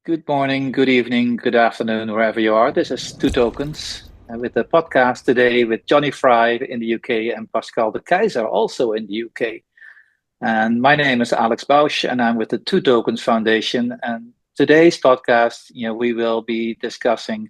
Good morning, good evening, good afternoon, wherever you are. This is Two Tokens with the podcast today with Jonny Fry in the UK and Pascal de Keyser also in the UK. And my name is Alex Bausch and I'm with the Two Tokens Foundation. And today's podcast, we will be discussing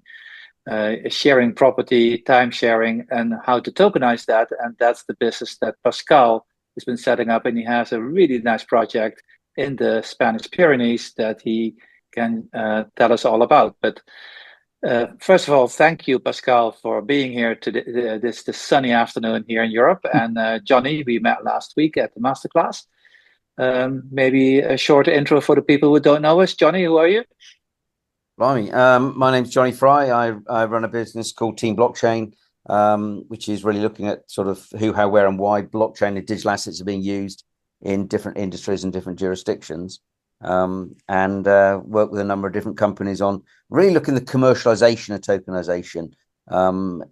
sharing property, time sharing, and how to tokenize that. And that's the business that Pascal has been setting up. And he has a really nice project in the Spanish Pyrenees that he can tell us all about. But first of all, thank you, Pascal, for being here today, this sunny afternoon here in Europe. And Jonny, we met last week at the masterclass. Maybe a short intro for the people who don't know us. Jonny, who are you? Blimey. My name's Jonny Fry. I run a business called Team Blockchain, which is really looking at sort of who, how, where, and why blockchain and digital assets are being used in different industries and different jurisdictions. And work with a number of different companies on really looking at the commercialization of tokenization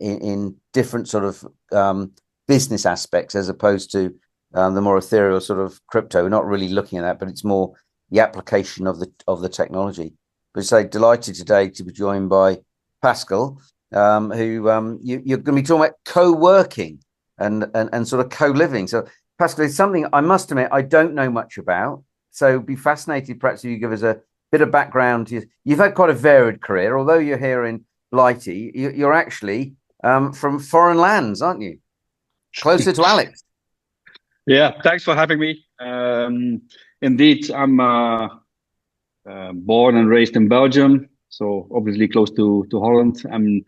in different sort of business aspects, as opposed to the more ethereal sort of crypto. We're not really looking at that, but it's more the application of the technology. But so delighted today to be joined by Pascal, who you're going to be talking about co-working and sort of co-living. So Pascal, it's something I must admit I don't know much about. So be fascinated, perhaps, if you give us a bit of background. You've had quite a varied career, although you're here in Blighty. You're actually from foreign lands, aren't you? Closer to Alex. Yeah, thanks for having me. Indeed, I'm born and raised in Belgium, so obviously close to Holland. I'm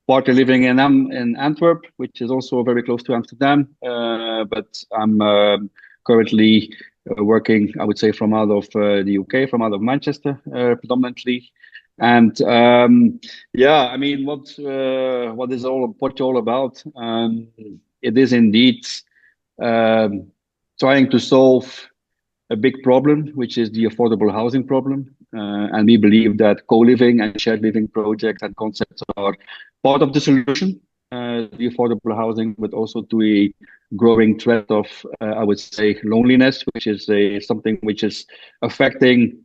partly living in Antwerp, which is also very close to Amsterdam, but I'm currently working, I would say, from out of the UK, from out of Manchester, predominantly. And yeah, I mean, what is Portio all about? It is indeed trying to solve a big problem, which is the affordable housing problem. And we believe that co-living and shared living projects and concepts are part of the solution, the affordable housing, but also to a growing threat of, I would say, loneliness, which is something which is affecting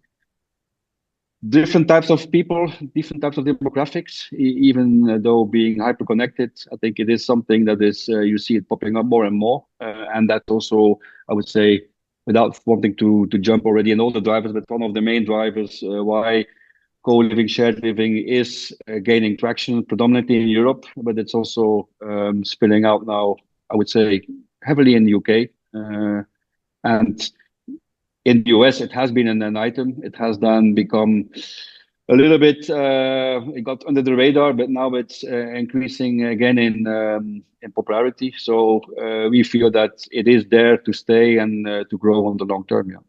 different types of people, different types of demographics, even though being hyper-connected, I think it is something that is, you see it popping up more and more. And that also, I would say, without wanting to jump already in all the drivers, but one of the main drivers why co-living, shared living is gaining traction predominantly in Europe, but it's also spilling out now, I would say, heavily in the UK. And in the US, it has been an item. It has then become a little bit, it got under the radar, but now it's increasing again in popularity. So we feel that it is there to stay and to grow on the long term. Yeah.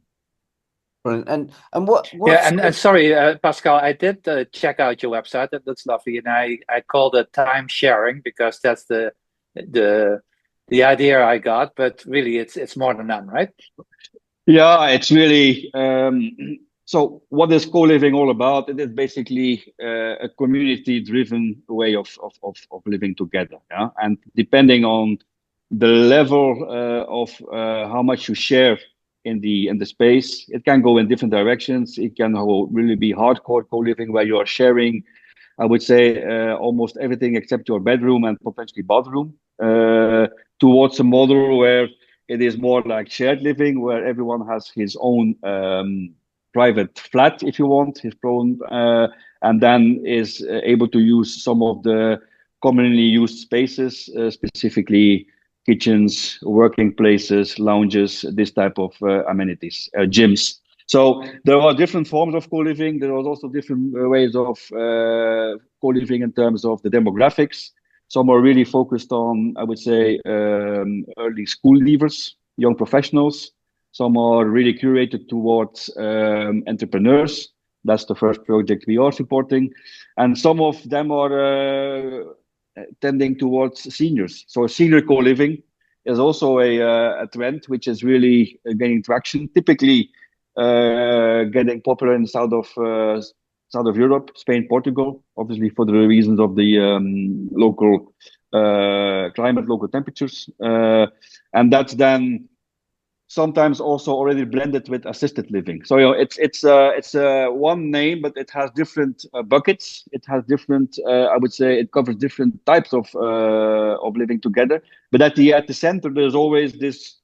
And what? Yeah, and sorry, Pascal, I did check out your website. That's lovely, and I called it time sharing because that's the idea I got. But really, it's more than that, right? Yeah, it's really. So what is co-living all about? It is basically a community-driven way of living together. Yeah, and depending on the level of how much you share in the space, it can go in different directions. It can really be hardcore co-living where you are sharing, I would say, almost everything except your bedroom and potentially bathroom, towards a model where it is more like shared living, where everyone has his own private flat, if you want, his own, and then is able to use some of the commonly used spaces, specifically kitchens, working places, lounges, this type of amenities, gyms. So there are different forms of co-living. There are also different ways of co-living in terms of the demographics. Some are really focused on, I would say, early school leavers, young professionals. Some are really curated towards entrepreneurs. That's the first project we are supporting. And some of them are tending towards seniors. So senior co-living is also a trend which is really gaining traction, typically getting popular in the south of Europe, Spain, Portugal, obviously for the reasons of the local climate, local temperatures. And that's then sometimes also already blended with assisted living. So it's one name, but it has different buckets. It has different. I would say it covers different types of living together. But at the center, there's always this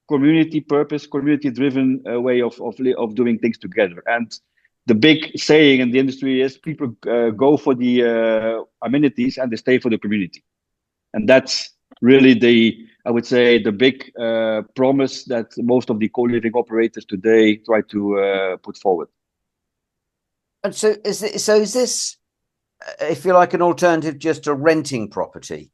community purpose, community-driven way of doing things together. And the big saying in the industry is people go for the amenities and they stay for the community. And that's really I would say, the big promise that most of the co-living operators today try to put forward. And so is this, if you like, an alternative just to renting property?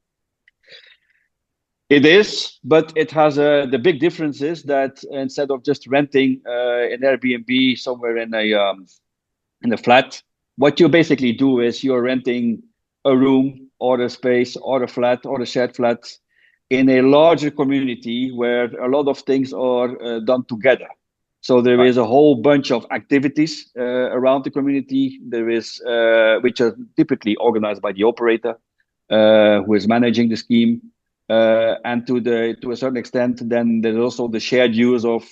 It is, but it has the big difference is that instead of just renting an Airbnb somewhere in a flat, what you basically do is you're renting a room or a space or a flat or a shared flat in a larger community where a lot of things are done together. So there is a whole bunch of activities around the community. There is which are typically organized by the operator who is managing the scheme. And to a certain extent, then there's also the shared use of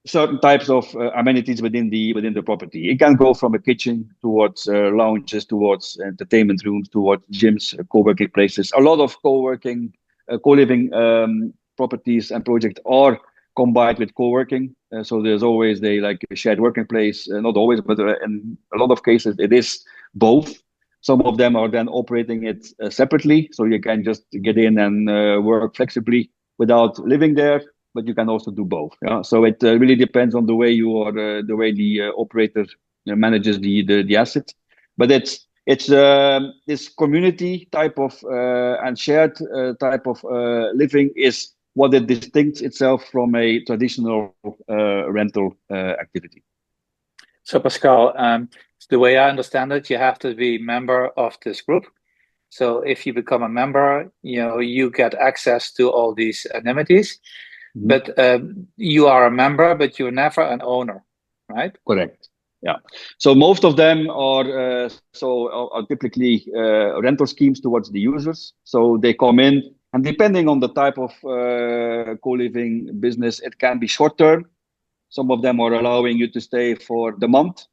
certain types of amenities within the property. It can go from a kitchen towards lounges, towards entertainment rooms, towards gyms, co-working places. A lot of co-working, co-living properties and projects are combined with co-working. So there's always like a shared working place. Not always, but in a lot of cases it is both. Some of them are then operating it separately, so you can just get in and work flexibly without living there. But you can also do both. Yeah? So it really depends on the way the operator manages the asset. But it's this community type of and shared type of living is what it distincts itself from a traditional rental activity. So Pascal, the way I understand it, you have to be a member of this group. So if you become a member, you get access to all these amenities. Mm-hmm. But you are a member, but you're never an owner, right? Correct. Yeah. So most of them are typically rental schemes towards the users. So they come in, and depending on the type of co-living business, it can be short term. Some of them are allowing you to stay for the month.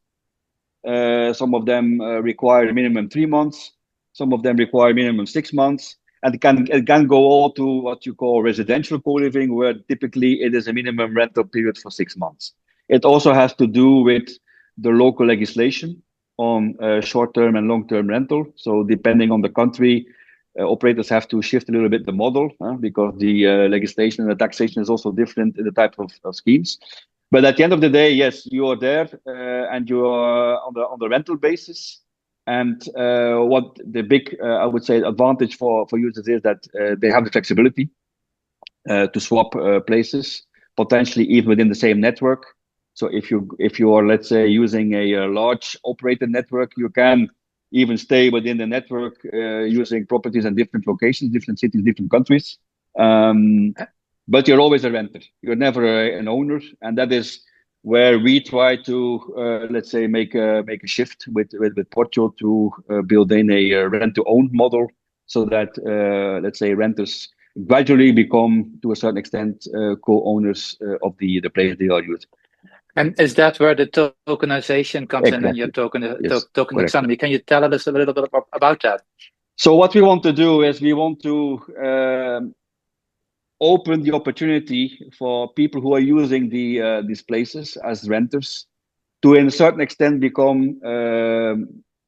Some of them require a minimum 3 months. Some of them require minimum 6 months. And it can go all to what you call residential co-living, where typically it is a minimum rental period for 6 months. It also has to do with the local legislation on short-term and long-term rental. So depending on the country, operators have to shift a little bit the model because the legislation and the taxation is also different in the type of schemes. But at the end of the day, yes, you are there and you are on the rental basis. And what the big, I would say, advantage for users is that they have the flexibility to swap places, potentially even within the same network. So if you are, let's say, using a large operator network, you can even stay within the network using properties in different locations, different cities, different countries. But you're always a renter. You're never an owner, and that is where we try to, let's say, make a shift with Portio to build in a rent-to-own model, so that let's say renters gradually become, to a certain extent, co-owners of the place they are using. And is that where the tokenization comes in your token taxonomy? Can you tell us a little bit about that? So what we want to do is we want to open the opportunity for people who are using these places as renters to, in a certain extent, become,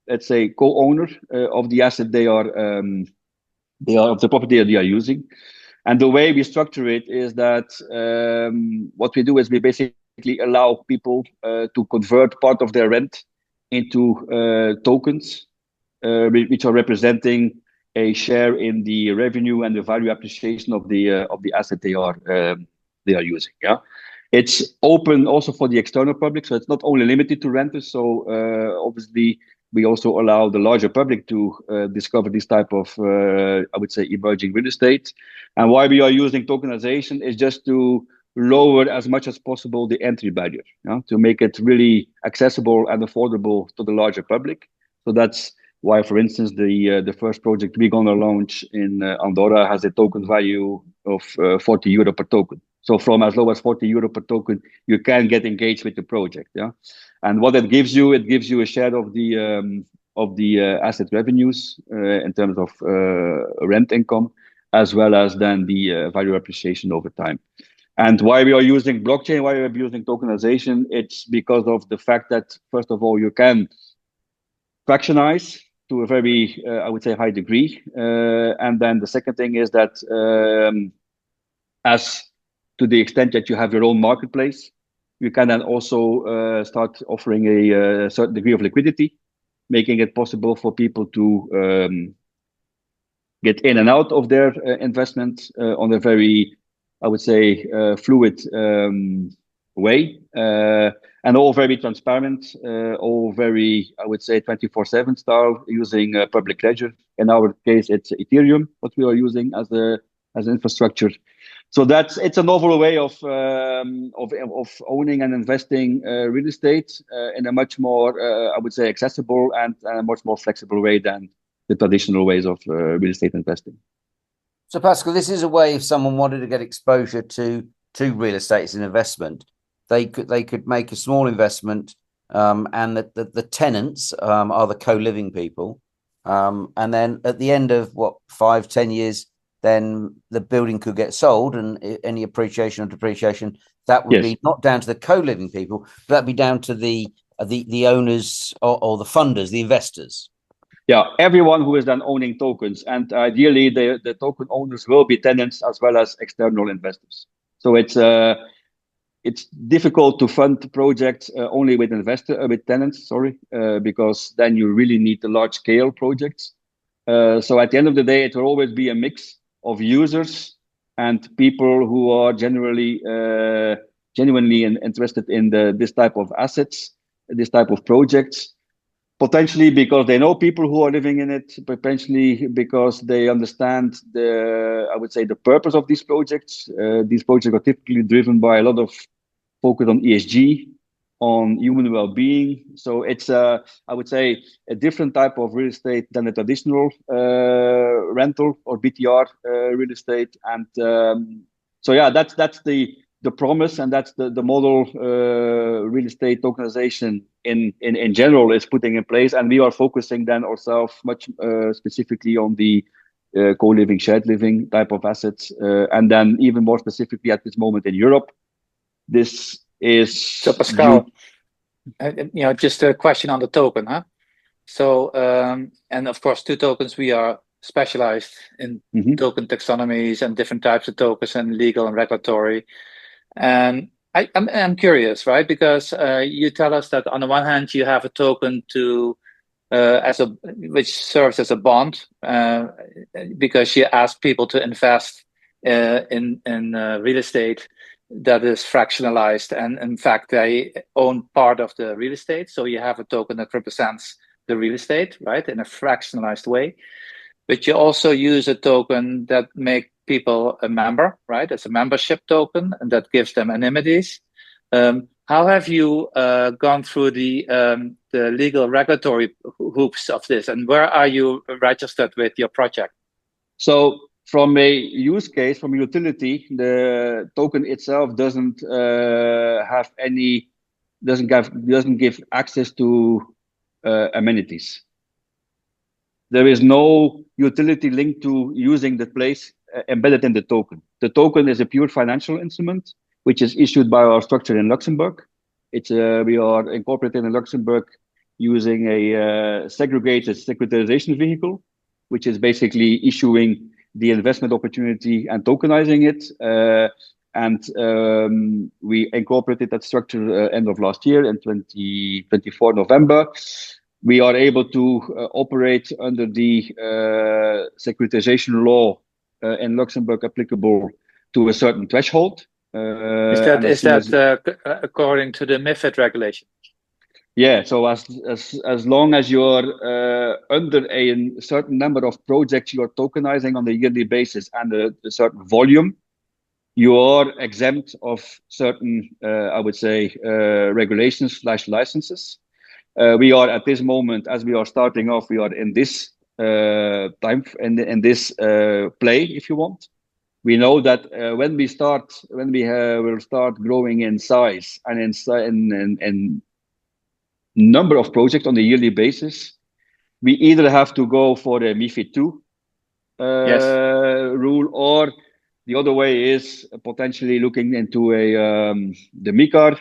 let's say, co-owner of the asset they are of the property they are using. And the way we structure it is that what we do is we basically allow people to convert part of their rent into tokens, which are representing a share in the revenue and the value appreciation of the asset they are using. Yeah, it's open also for the external public, so it's not only limited to renters. So obviously, we also allow the larger public to discover this type of, I would say, emerging real estate. And why we are using tokenization is just to lower as much as possible the entry barrier, to make it really accessible and affordable to the larger public. So that's why, for instance, the first project we're going to launch in Andorra has a token value of €40 per token. So from as low as 40 euro per token, you can get engaged with the project. Yeah, and what it gives you a share of the asset revenues in terms of rent income, as well as then the value appreciation over time. And why we are using blockchain, why we are using tokenization, it's because of the fact that, first of all, you can fractionize to a very, I would say, high degree. And then the second thing is that as to the extent that you have your own marketplace, you can then also start offering a certain degree of liquidity, making it possible for people to get in and out of their investment on a very, I would say, fluid way, and all very transparent, all very, I would say, 24/7 style, using public ledger. In our case, it's Ethereum, what we are using as infrastructure. So it's a novel way of owning and investing real estate in a much more, I would say, accessible and a much more flexible way than the traditional ways of real estate investing. So Pascal, this is a way if someone wanted to get exposure to real estate as an investment, they could make a small investment, and the tenants are the co-living people, and then at the end of 5-10 years, then the building could get sold, and any appreciation or depreciation that would be not down to the co-living people, but that'd be down to the owners or the funders, the investors. Yeah, everyone who is then owning tokens, and ideally the token owners will be tenants as well as external investors. So it's difficult to fund projects only with tenants, because then you really need the large scale projects. So at the end of the day, it will always be a mix of users and people who are genuinely interested in this type of assets, this type of projects. Potentially because they know people who are living in it, potentially because they understand I would say, the purpose of these projects. These projects are typically driven by a lot of focus on ESG, on human well-being. So it's, I would say, a different type of real estate than the traditional rental or BTR real estate. And so yeah, that's the promise, and that's the model real estate tokenization in general is putting in place. And we are focusing then ourselves much specifically on the co-living, shared living type of assets, and then even more specifically at this moment in Europe. This is so Pascal, just a question on the token, huh? So and of course, 2 tokens, we are specialized in token taxonomies and different types of tokens and legal and regulatory. And I'm curious, right? Because you tell us that on the one hand you have a token which serves as a bond, because you ask people to invest in real estate that is fractionalized, and in fact they own part of the real estate. So you have a token that represents the real estate, right, in a fractionalized way. But you also use a token that make people a member, right? It's a membership token, and that gives them annuities. How have you gone through the legal regulatory hoops of this, and where are you registered with your project? So from a use case, from a utility, the token itself doesn't give access to amenities. There is no utility linked to using the place embedded in the token. The token is a pure financial instrument, which is issued by our structure in Luxembourg. We are incorporated in Luxembourg using a segregated securitization vehicle, which is basically issuing the investment opportunity and tokenizing it. And we incorporated that structure end of last year in 2024 November. We are able to operate under the securitization law in Luxembourg applicable to a certain threshold. Is that according to the MiFID regulation? Yeah, so as long as you're under a certain number of projects you are tokenizing on a yearly basis and a certain volume, you are exempt of certain, I would say, regulations/licenses. We are at this moment, as we are starting off, we are in this time in this play, if you want. We know that when we will start growing in size and in number of projects on a yearly basis, we either have to go for a MiFID II rule, or the other way is potentially looking into the MiCAR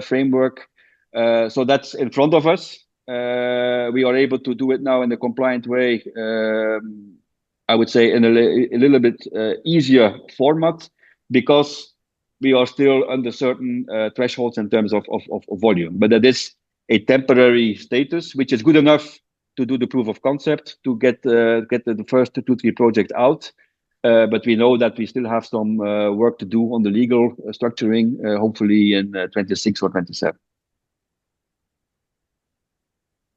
framework. So that's in front of us. We are able to do it now in a compliant way. I would say in a little bit easier format, because we are still under certain thresholds in terms of volume. But that is a temporary status, which is good enough to do the proof of concept, to get the first 2-3 projects out. But we know that we still have some work to do on the legal structuring, hopefully in 26 or 27.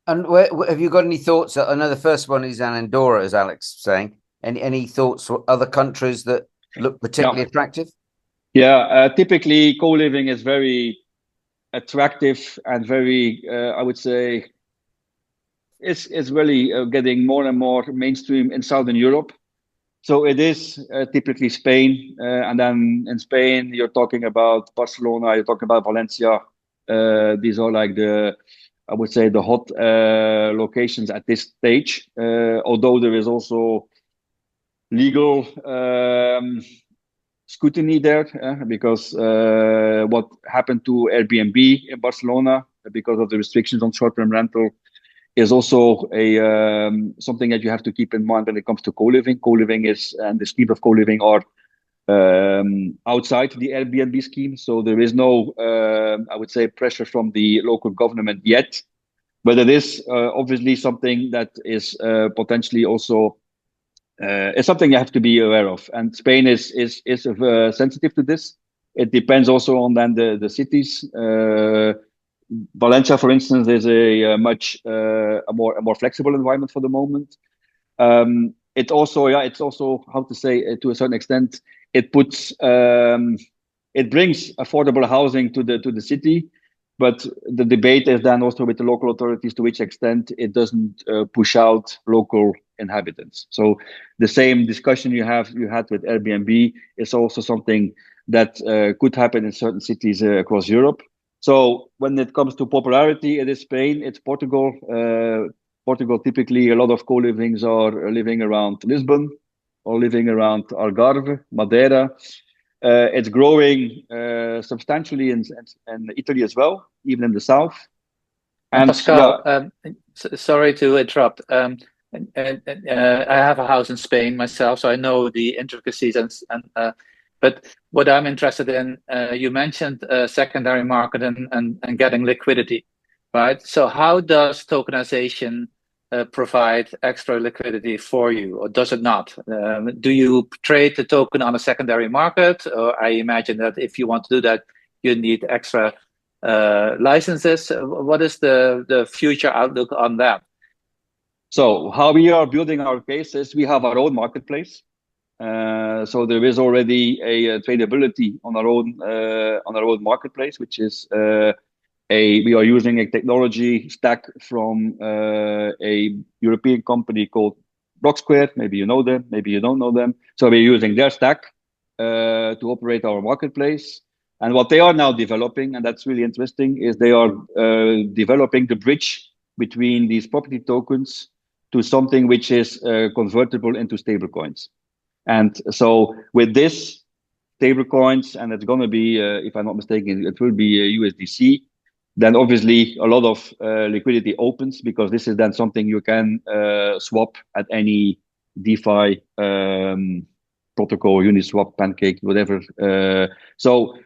And have you got any thoughts? I know the first one is Andorra, as Alex was saying. Any thoughts for other countries that look particularly attractive? Yeah, typically co-living is very attractive and very, I would say, it's really getting more and more mainstream in Southern Europe. So it is typically Spain, and then in Spain you're talking about Barcelona, you're talking about Valencia. These are like I would say the hot locations at this stage. Although there is also legal scrutiny there, because what happened to Airbnb in Barcelona because of the restrictions on short-term rental is also something that you have to keep in mind when it comes to co-living. Co-living and the scheme of co-living are outside the Airbnb scheme, so there is no, I would say, pressure from the local government yet. But it is obviously something that is potentially also it's something you have to be aware of. And Spain is sensitive to this. It depends also on then the cities. Valencia, for instance, is a more flexible environment for the moment. It's also how to say, to a certain extent, it brings affordable housing to the city, but the debate is then also with the local authorities to which extent it doesn't push out local inhabitants. So the same discussion you had with Airbnb is also something that could happen in certain cities across Europe. So when it comes to popularity, it is Spain, it's Portugal. Portugal, typically, a lot of co-livings are living around Lisbon or living around Algarve, Madeira. It's growing substantially in Italy as well, even in the south. And Pascal, sorry to interrupt. I have a house in Spain myself, so I know the intricacies. But what I'm interested in, you mentioned secondary market and getting liquidity, right? So how does tokenization provide extra liquidity for you, or does it not? Do you trade the token on a secondary market? Or I imagine that if you want to do that, you need extra licenses. What is the future outlook on that? So how we are building our case is we have our own marketplace. So there is already a tradability on our own marketplace, which is we are using a technology stack from a European company called Blocksquare. Maybe you know them, maybe you don't know them. So we're using their stack to operate our marketplace. And what they are now developing, and that's really interesting, is they are developing the bridge between these property tokens to something which is convertible into stablecoins. And so with this stablecoins, and it's going to be, if I'm not mistaken, it will be USDC, then obviously a lot of liquidity opens, because this is then something you can swap at any DeFi protocol, Uniswap, Pancake, whatever. So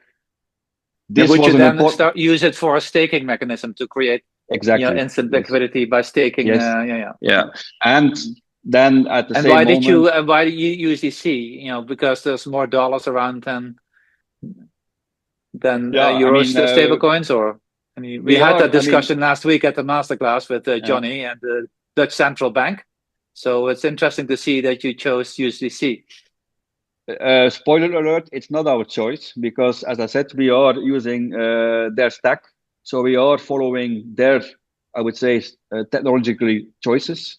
this would you then use it for a staking mechanism to create instant liquidity by staking? Yeah. And then at the same moment, why did you use USDC? Because there's more dollars around than euro stablecoins, or we had that discussion last week at the masterclass with Jonny and the Dutch Central Bank. So it's interesting to see that you chose USDC. Spoiler alert, it's not our choice, because as I said, we are using their stack. So we are following their, I would say, technologically choices.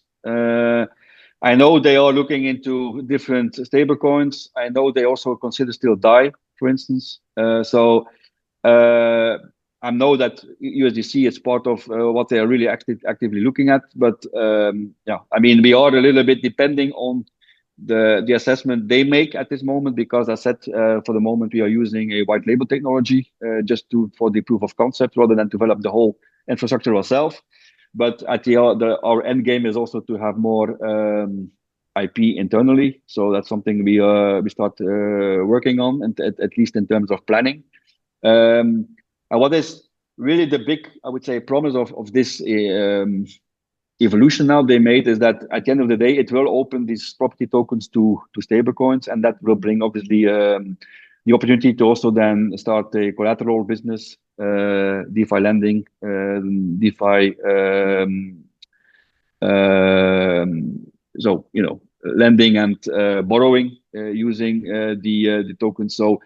I know they are looking into different stablecoins. I know they also consider still DAI, for instance. I know that USDC is part of what they are really actively looking at. But I mean, we are a little bit depending on the assessment they make at this moment, because I said for the moment we are using a white label technology just for the proof of concept rather than develop the whole infrastructure ourselves. But at our end game is also to have more IP internally. So that's something we start working on, and at least in terms of planning. And what is really the big, I would say, promise of this evolution now they made is that at the end of the day, it will open these property tokens to stablecoins, and that will bring obviously the opportunity to also then start a collateral business, DeFi lending, DeFi. So lending and borrowing using the tokens. So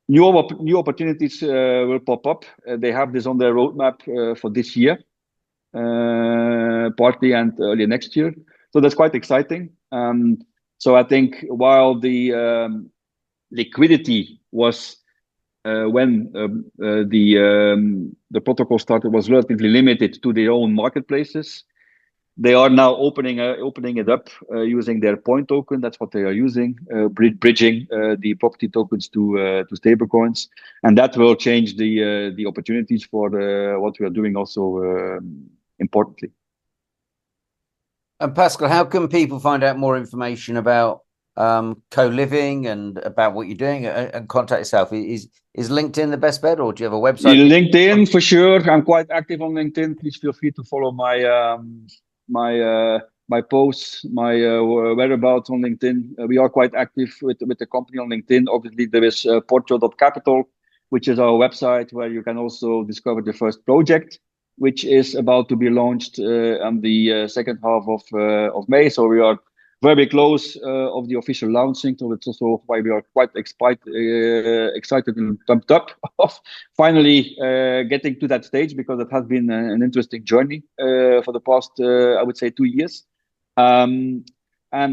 new opportunities will pop up. They have this on their roadmap for this year, partly, and early next year. So that's quite exciting. So I think while the liquidity was when the protocol started was relatively limited to their own marketplaces, they are now opening it up using their point token. That's what they are using, bridging the property tokens to stablecoins, and that will change the opportunities for what we are doing also importantly. And Pascal, how can people find out more information about co-living and about what you're doing and contact yourself? Is LinkedIn the best bet, or do you have a website? LinkedIn for sure. I'm quite active on LinkedIn. Please feel free to follow my my posts, my whereabouts on LinkedIn. We are quite active with the company on LinkedIn. Obviously, there is Portio.capital, which is our website where you can also discover the first project, which is about to be launched on the second half of May. So we are very close of the official launching. So it's also why we are quite excited and pumped up of finally getting to that stage, because it has been an interesting journey for the past, I would say, 2 years. So yeah, I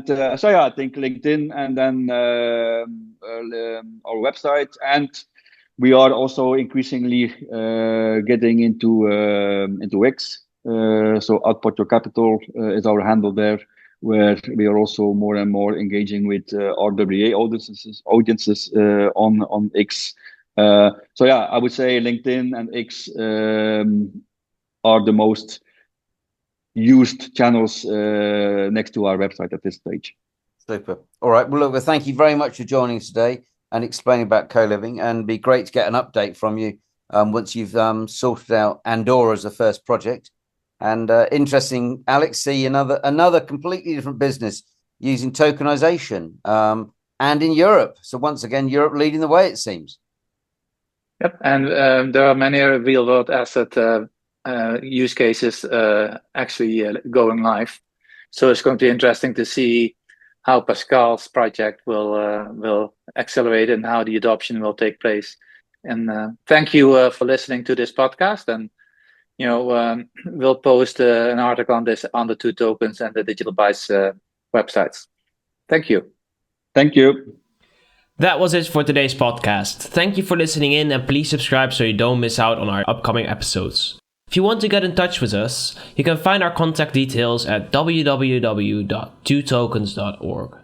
think LinkedIn, and then our website, and we are also increasingly getting into X. So Portio Capital is our handle there, where we are also more and more engaging with RWA audiences on X. So yeah, I would say LinkedIn and X are the most used channels next to our website at this stage. Super. All right. Well, look, thank you very much for joining us today and explaining about co-living, and it'd be great to get an update from you once you've sorted out Andorra as the first project. And interesting, Alex, see another completely different business using tokenization and in Europe. So once again, Europe leading the way, it seems. Yep, and there are many real-world asset use cases actually going live. So it's going to be interesting to see how Pascal's project will accelerate and how the adoption will take place. And thank you for listening to this podcast. And we'll post an article on this on the Two Tokens and the Digital Bytes websites. Thank you. Thank you. That was it for today's podcast. Thank you for listening in, and please subscribe so you don't miss out on our upcoming episodes. If you want to get in touch with us, you can find our contact details at www.twotokens.org.